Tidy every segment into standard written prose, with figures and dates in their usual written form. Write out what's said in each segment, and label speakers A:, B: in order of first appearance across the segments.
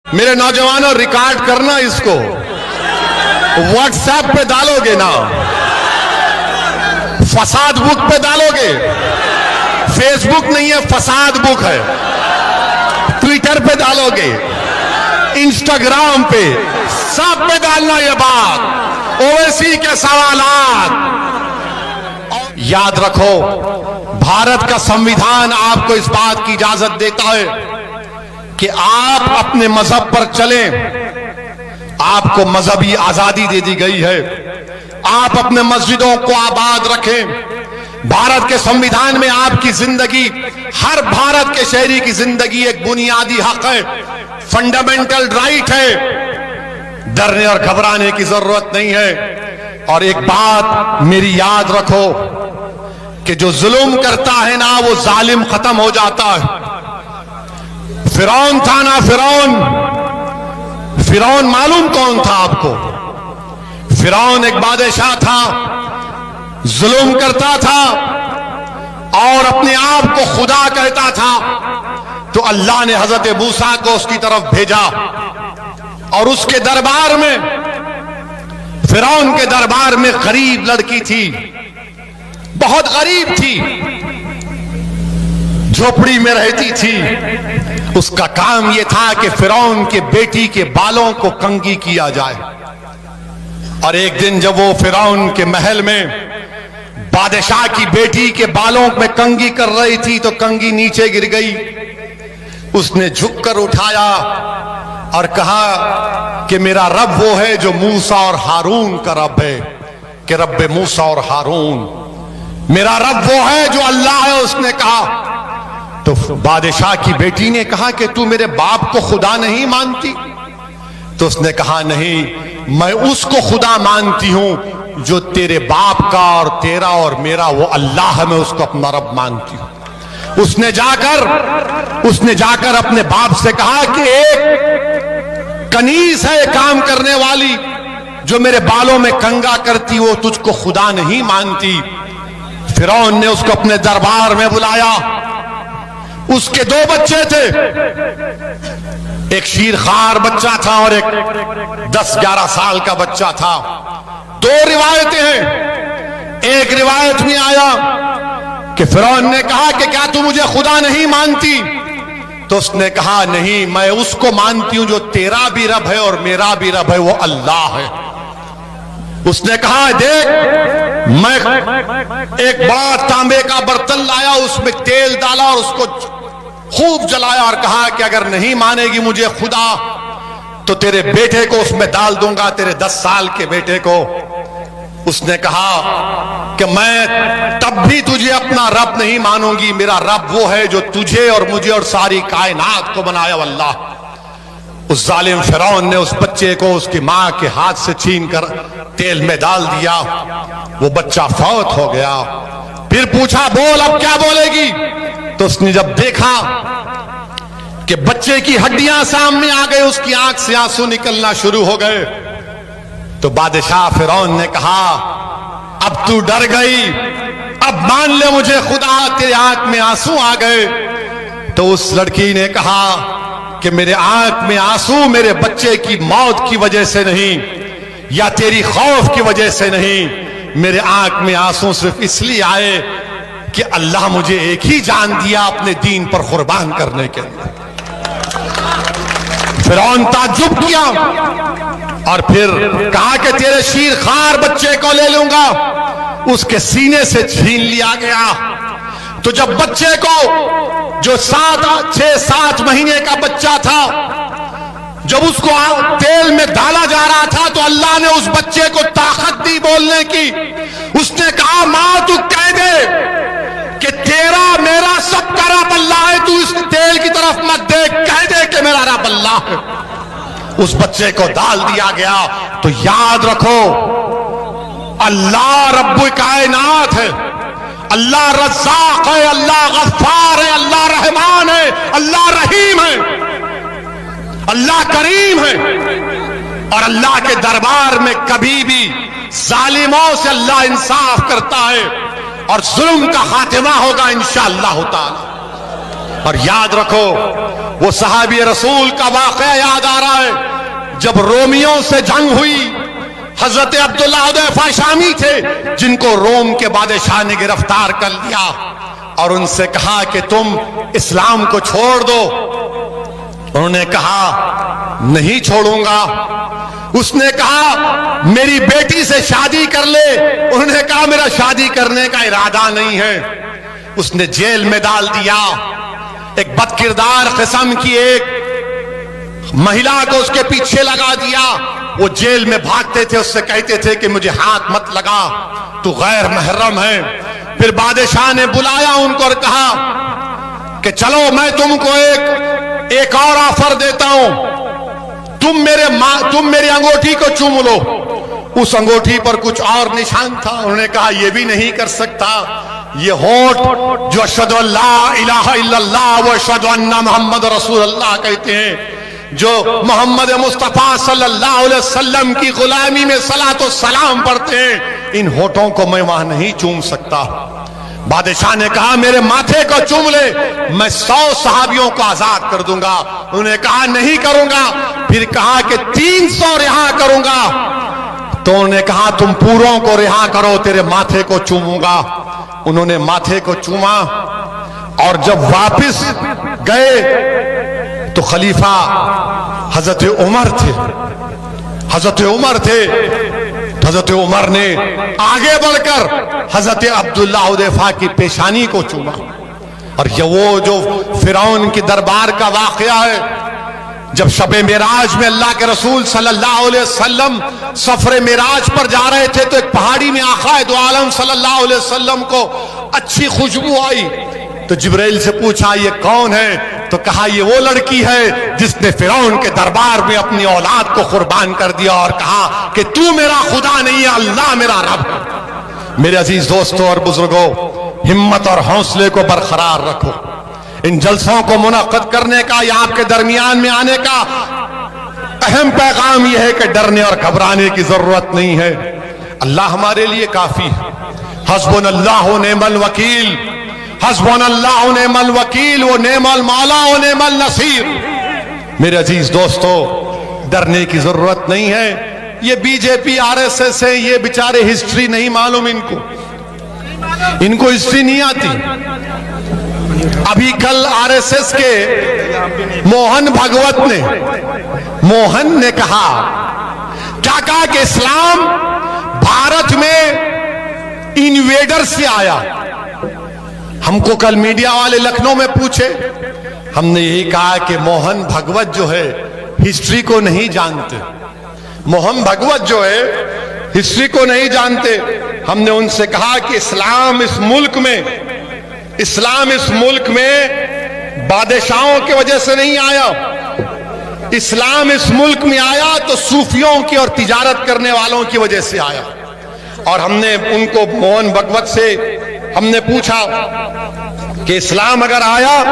A: मेरे नौजवानों, रिकॉर्ड करना इसको, व्हाट्सएप पे डालोगे ना, फसाद बुक पे डालोगे। फेसबुक नहीं है, फसाद बुक है। ट्विटर पे डालोगे, इंस्टाग्राम पे, सब पे डालना ये बात, ओवैसी के सवालात। याद रखो, भारत का संविधान आपको इस बात की इजाजत देता है कि आप अपने मजहब पर चलें। आपको मजहबी आजादी दे दी गई है, आप अपने मस्जिदों को आबाद रखें। भारत के संविधान में आपकी जिंदगी, हर भारत के शहरी की जिंदगी एक बुनियादी हक है, फंडामेंटल राइट है। डरने और घबराने की जरूरत नहीं है। और एक बात मेरी याद रखो कि जो जुल्म करता है ना, वो जालिम खत्म हो जाता है। फिरौन था ना, फिरौन मालूम कौन था आपको? फिरौन एक बादशाह था, जुल्म करता था और अपने आप को खुदा कहता था। तो अल्लाह ने हजरत मूसा को उसकी तरफ भेजा और उसके दरबार में, फिरौन के दरबार में गरीब लड़की थी, बहुत गरीब थी, झोपड़ी में रहती थी। उसका काम यह था कि फिरौन के बेटी के बालों को कंघी किया जाए। और एक दिन जब वो फिरौन के महल में बादशाह की बेटी के बालों में कंघी कर रही थी तो कंघी नीचे गिर गई। उसने झुककर उठाया और कहा कि मेरा रब वो है जो मूसा और हारून का रब है, कि रब मूसा और हारून, मेरा रब वो है जो अल्लाह है। उसने कहा। तो बादशाह की बेटी ने कहा कि तू मेरे बाप को खुदा नहीं मानती? तो उसने कहा नहीं, मैं उसको खुदा मानती हूं जो तेरे बाप का और तेरा और मेरा वो अल्लाह है, मैं उसको अपना रब मानती हूं। उसने जाकर अपने बाप से कहा कि एक कनीज है काम करने वाली जो मेरे बालों में कंघा करती, वो तुझको खुदा नहीं मानती। फिरौन ने उसको अपने दरबार में बुलाया। उसके दो बच्चे थे, एक शीरखार बच्चा था और एक 10-11 साल का बच्चा था। दो रिवायतें हैं। एक रिवायत में आया कि फिरौन ने कहा कि क्या तू मुझे खुदा नहीं मानती? तो उसने कहा नहीं, मैं उसको मानती हूं जो तेरा भी रब है और मेरा भी रब है, वो अल्लाह है। उसने कहा देख, मैं एक बड़ा तांबे का बर्तन लाया, उसमें तेल डाला और उसको खूब जलाया और कहा कि अगर नहीं मानेगी मुझे खुदा तो तेरे बेटे को उसमें डाल दूंगा, तेरे 10 साल के बेटे को। उसने कहा कि मैं तब भी तुझे अपना रब नहीं मानूंगी, मेरा रब वो है जो तुझे और मुझे और सारी कायनात को बनाया, अल्लाह। उस जालिम फिरौन ने उस बच्चे को उसकी मां के हाथ से छीन कर तेल में डाल दिया। वो बच्चा फौत हो गया। फिर पूछा बोल अब क्या बोलेगी? तो उसने जब देखा कि बच्चे की हड्डियां सामने आ गई, उसकी आंख से आंसू निकलना शुरू हो गए, तो बादशाह फिरौन ने कहा अब तू डर गई, अब मान ले मुझे खुदा, तेरे आंख में आंसू आ गए। तो उस लड़की ने कहा कि मेरे आंख में आंसू मेरे बच्चे की मौत की वजह से नहीं या तेरी खौफ की वजह से नहीं, मेरे आंख में आंसू सिर्फ इसलिए आए कि अल्लाह मुझे एक ही जान दिया अपने दीन पर कुर्बान करने के लिए। फिरौन ताज्जुब किया और फिर कहा कि तेरे शीरखार बच्चे को ले लूंगा। उसके सीने से छीन लिया गया। तो जब बच्चे को, जो 6-7 महीने का बच्चा था, जब उसको तेल में डाला जा रहा था तो अल्लाह ने उस बच्चे को ताकत दी बोलने की। उसने कहा मां तू कह दे कि तेरा मेरा सबका रब अल्लाह है, तू इस तेल की तरफ मत देख, कह दे कि मेरा रब अल्लाह है। उस बच्चे को डाल दिया गया। तो याद रखो, अल्लाह रब्बुल कायनात है, अल्लाह रज़्ज़ाक़ है, अल्लाह गफ्फार है, अल्लाह रहमान है, अल्लाह रहीम है, अल्लाह करीम है। और अल्लाह के दरबार में कभी भी जालिमों से अल्लाह इंसाफ करता है और जुल्म का खातिमा होगा इंशाअल्लाह ताला। और याद रखो, वो सहाबी रसूल का वाक़या याद आ रहा है। जब रोमियों से जंग हुई, हजरत अब्दुल्ला हुदैफा शामी थे जिनको रोम के बादशाह ने गिरफ्तार कर लिया और उनसे कहा कि तुम इस्लाम को छोड़ दो। उन्होंने कहा नहीं छोड़ूंगा। उसने कहा मेरी बेटी से शादी कर ले। उन्होंने कहा मेरा शादी करने का इरादा नहीं है। उसने जेल में डाल दिया। एक बदकिरदार किस्म की एक महिला को उसके पीछे लगा दिया। वो जेल में भागते थे, उससे कहते थे कि मुझे हाथ मत लगा, तू गैर महरम है। फिर बादशाह ने बुलाया उनको और कहा कि चलो मैं तुमको एक और ऑफर देता हूं, तुम मेरी अंगूठी को चूम लो। उस अंगूठी पर कुछ और निशान था। उन्होंने कहा यह भी नहीं कर सकता। ये होठ जो अशहदु अल्ला इलाहा इल्लल्लाह व अशहदु अन्ना मुहम्मद रसूलुल्लाह कहते हैं, जो मोहम्मद मुस्तफा सल्लल्लाहु अलैहि वसल्लम की गुलामी में सलातो सलाम पढ़ते हैं, इन होठों को मैं वहां नहीं चूम सकता। बादशाह ने कहा मेरे माथे को चूम ले, मैं 100 सहाबियों को आजाद कर दूंगा। उन्होंने कहा नहीं करूंगा। फिर कहा कि 300 रिहा करूंगा। तो उन्होंने कहा तुम पूरों को रिहा करो, तेरे माथे को चूमूंगा। उन्होंने माथे को चूमा और जब वापस गए तो खलीफा हजरत उमर थे। हजरत उमर ने आगे बढ़कर हजरत अब्दुल्ला हुदैफा की पेशानी को चूमा। और ये वो जो फिरौन की दरबार का वाकया है, जब शबे मेराज में अल्लाह के रसूल सल्लल्लाहु अलैहि वसल्लम सफरे मेराज पर जा रहे थे तो एक पहाड़ी में आका दो आलम सल्लल्लाहु अलैहि वसल्लम को अच्छी खुशबू आई। तो जिब्राइल से पूछा ये कौन है? तो कहा ये वो लड़की है जिसने फिरौन के दरबार में अपनी औलाद को कुर्बान कर दिया और कहा कि तू मेरा खुदा नहीं है, अल्लाह मेरा रब है। मेरे अजीज दोस्तों और बुजुर्गों, हिम्मत और हौसले को बरकरार रखो। इन जलसों को मुनक्कद करने का या आपके दरमियान में आने का अहम पैगाम यह है कि डरने और घबराने की जरूरत नहीं है। अल्लाह हमारे लिए काफी है। हस्बुनल्लाहु निअमल वकील, हस्बुनल्लाहु निअमल वकील व निअमल मौला व निअमल नसीर। मेरे अजीज दोस्तों, डरने की जरूरत नहीं है। ये बीजेपी आरएसएस है, ये बेचारे हिस्ट्री नहीं मालूम इनको हिस्ट्री नहीं आती। अभी कल आरएसएस के मोहन ने कहा क्या कहा कि इस्लाम भारत में इन्वेडर से आया। हमको कल मीडिया वाले लखनऊ में पूछे, हमने यही कहा कि मोहन भागवत जो है हिस्ट्री को नहीं जानते। मोहन भागवत जो है हिस्ट्री को नहीं जानते। हमने उनसे कहा कि इस्लाम इस मुल्क में बादशाहों की वजह से नहीं आया। इस्लाम इस मुल्क में आया तो सूफियों की और तिजारत करने वालों की वजह से आया। और हमने उनको मोहन भागवत से हमने पूछा कि इस्लाम अगर आया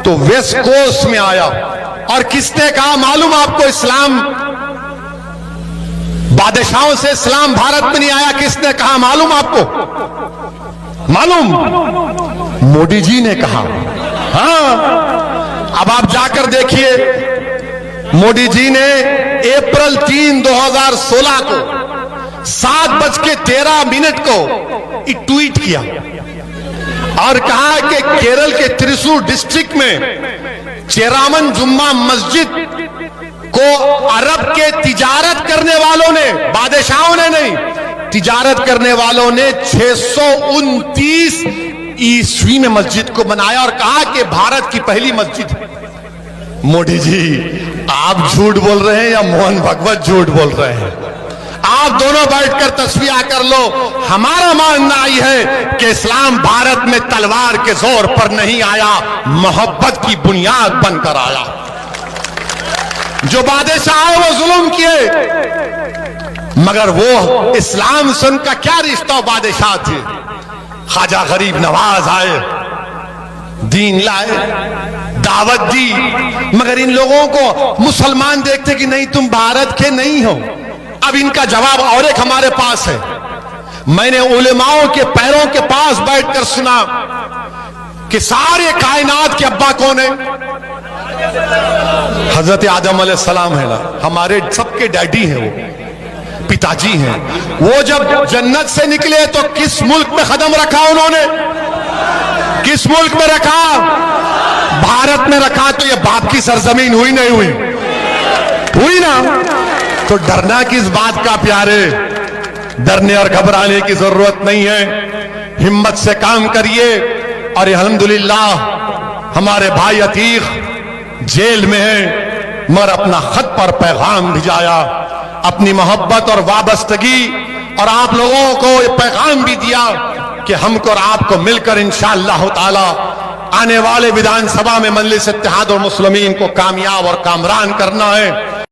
A: तो वेस्ट कोस्ट में आया। और किसने कहा मालूम आपको? इस्लाम बादशाहों से इस्लाम भारत में नहीं आया। किसने कहा मालूम आपको? मालूम? मोदी जी ने कहा। हाँ, अब आप जाकर देखिए, मोदी जी ने अप्रैल 3, 2016 को 7:13 को एक ट्वीट किया और कहा कि केरल के त्रिशूर डिस्ट्रिक्ट में चेरामन जुम्मा मस्जिद को अरब के तिजारत करने वालों ने, बादशाहों ने नहीं, तिजारत करने वालों ने 629 ईस्वी में मस्जिद को बनाया और कहा कि भारत की पहली मस्जिद है। मोदी जी, आप झूठ बोल रहे हैं या मोहन भागवत झूठ बोल रहे हैं? आप दोनों बैठकर तस्वीर कर लो। हमारा मानना यह है कि इस्लाम भारत में तलवार के जोर पर नहीं आया, मोहब्बत की बुनियाद बनकर आया। जो बादशाह है वो जुल्म किए, मगर वो इस्लाम से उनका क्या रिश्ता? बादशाह थे। ख्वाजा गरीब नवाज आए, दीन लाए, दावत दी, मगर इन लोगों को मुसलमान देखते कि नहीं तुम भारत के नहीं हो। अब इनका जवाब और एक हमारे पास है। मैंने उलेमाओं के पैरों के पास बैठकर सुना कि सारे कायनात के अब्बा कौन है? हजरत आदम अलैहिस्सलाम है ना, हमारे सबके डैडी हैं, वो पिताजी हैं। वो जब जन्नत से निकले तो किस मुल्क में कदम रखा उन्होंने? किस मुल्क में रखा? भारत में रखा। तो ये बाप की सरजमीन हुई नहीं हुई? हुई ना। तो डरना किस बात का प्यारे? डरने और घबराने की जरूरत नहीं है, हिम्मत से काम करिए। और अल्हम्दुलिल्लाह हमारे भाई अतीक जेल में है, मगर अपना खत पर पैगाम भिजाया, अपनी मोहब्बत और वाबस्तगी, और आप लोगों को ये पैगाम भी दिया कि हमको और आपको मिलकर इंशाअल्लाह ताला आने वाले विधानसभा में मजलिस इत्तेहाद और मुस्लिमीन को कामयाब और कामरान करना है।